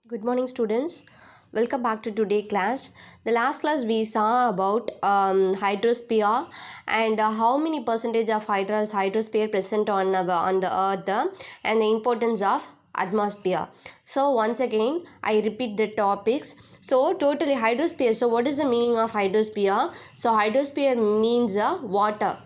Good morning, students. Welcome back to today class. The last class we saw about hydrosphere and how many percentage of hydrosphere present on the earth and the importance of atmosphere. So once again, I repeat the topics. So totally hydrosphere. So what is the meaning of hydrosphere? So hydrosphere means water.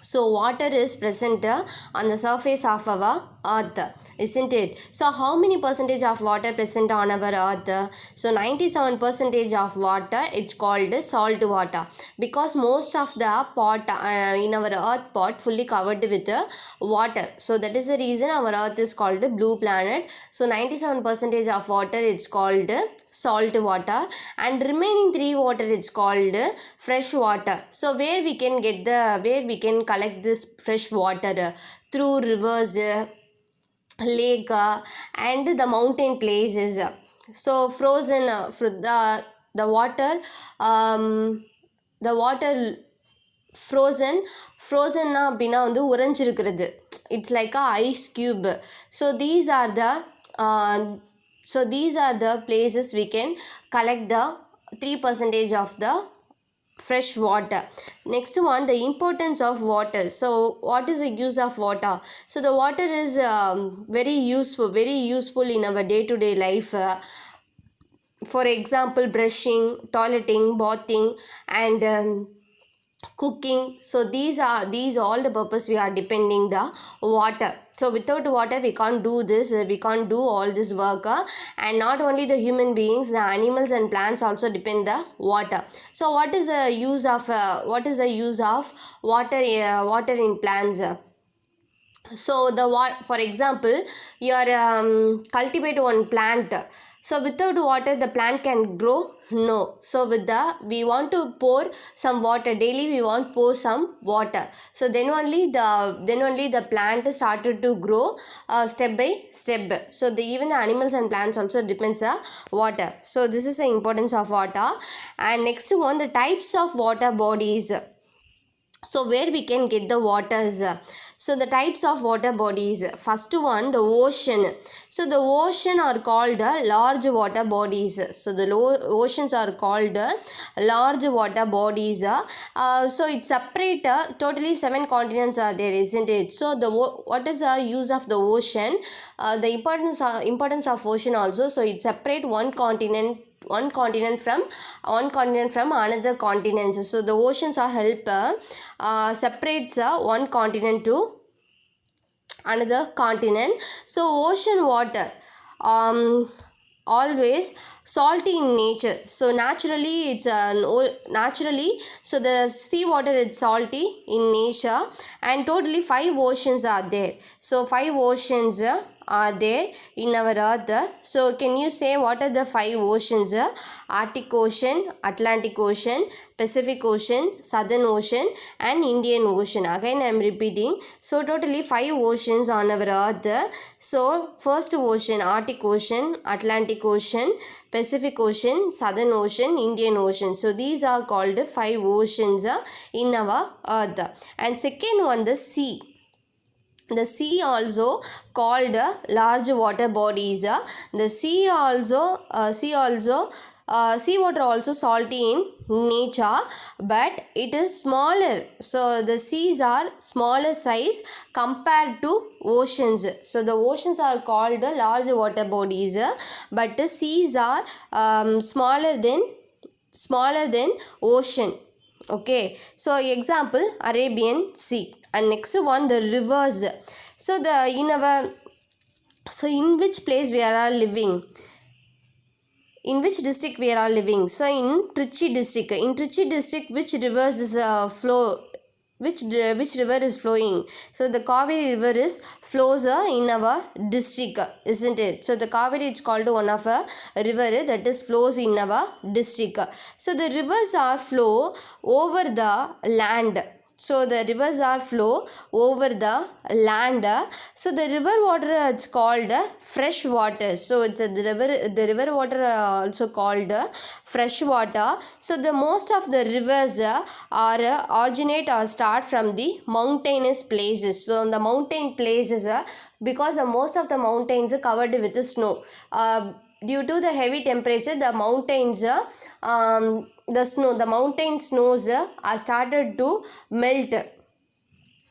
So water is present on the surface of our earth, isn't it? So how many percentage of water present on our earth? So 97 percentage of water, it's called salt water, because most of the pot in our earth pot fully covered with water. So that is the reason our earth is called blue planet. So 97 percentage of water, it's called salt water, and remaining 3 water, it's called fresh water. So where we can collect this fresh water? Through rivers, lake, and the mountain places. So frozen the water, the water frozenனா அப்படின்னா வந்து உறைஞ்சிருக்கிறது. It's like a ice cube. So these are the places we can collect the 3% of the fresh water. Next one, the importance of water. So what is the use of water? So the water is very useful in our day to day life. For example, brushing, toileting, bathing, and cooking. So these all the purpose we are depending the water. So without water we can't do this, we can't do all this work, and not only the human beings, the animals and plants also depend the water. So what is the use of water in plants? So for example, you are cultivate one plant. So without water the plant can grow? No. So we want to pour some water daily, we want pour some water. So then only the plant started to grow step by step. So even the animals and plants also depends on water. So this is the importance of water. And next one, the types of water bodies. So where we can get the waters? So the types of water bodies, first one, the ocean. So the ocean are called large water bodies. So the oceans are called large water bodies. So it separate totally 7 continents are there, isn't it? So what is the use of the ocean? The importance of ocean also. So it separate one continent from another continent. So the oceans are help separates one continent to another continent. So ocean water always salty in nature. So naturally so the sea water is salty in nature, and totally 5 oceans are there. So 5 oceans are there in our earth. So can you say what are the 5 oceans? Arctic Ocean, Atlantic Ocean, Pacific Ocean, Southern Ocean, and Indian Ocean. Again I am repeating. So totally 5 oceans on our earth. So first ocean, Arctic Ocean, Atlantic Ocean, Pacific Ocean, Southern Ocean, Indian Ocean. So these are called 5 oceans in our earth. And second one, the sea. The sea also called large water bodies. The sea water also salty in nature, but it is smaller. So the seas are smaller size compared to oceans. So the oceans are called large water bodies, but the seas are smaller than ocean. Okay, so example, Arabian Sea. And next one, the rivers. So in which place we are living? In which district we are living? So in Trichy district. In Trichy district, which rivers is which river is flowing? So the Kaveri river flows in our district, isn't it? So the Kaveri is called one of a river that is flows in our district. So the rivers are flow over the land. So the rivers are flow over the land. So the river water is called fresh water. So it's the river water also called fresh water. So the most of the rivers are originate or start from the mountainous places. So the mountain places, because the most of the mountains are covered with the snow. due to the heavy temperature, the mountains, the mountain snows are started to melt,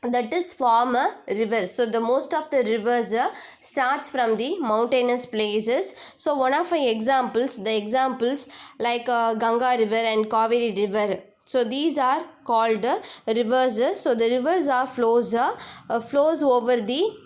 that is form a river. So the most of the rivers starts from the mountainous places. So one of my examples, the examples like Ganga river and Kaveri river, so these are called rivers. So the rivers are flows over the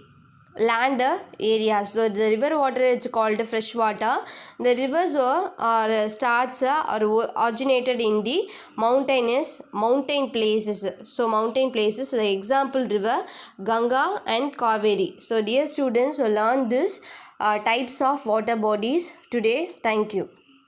land areas. So the river water is called fresh water. The rivers are starts or originated in the mountain places. So mountain places, so the example river Ganga and Kaveri. So dear students, learn this types of water bodies today. Thank you.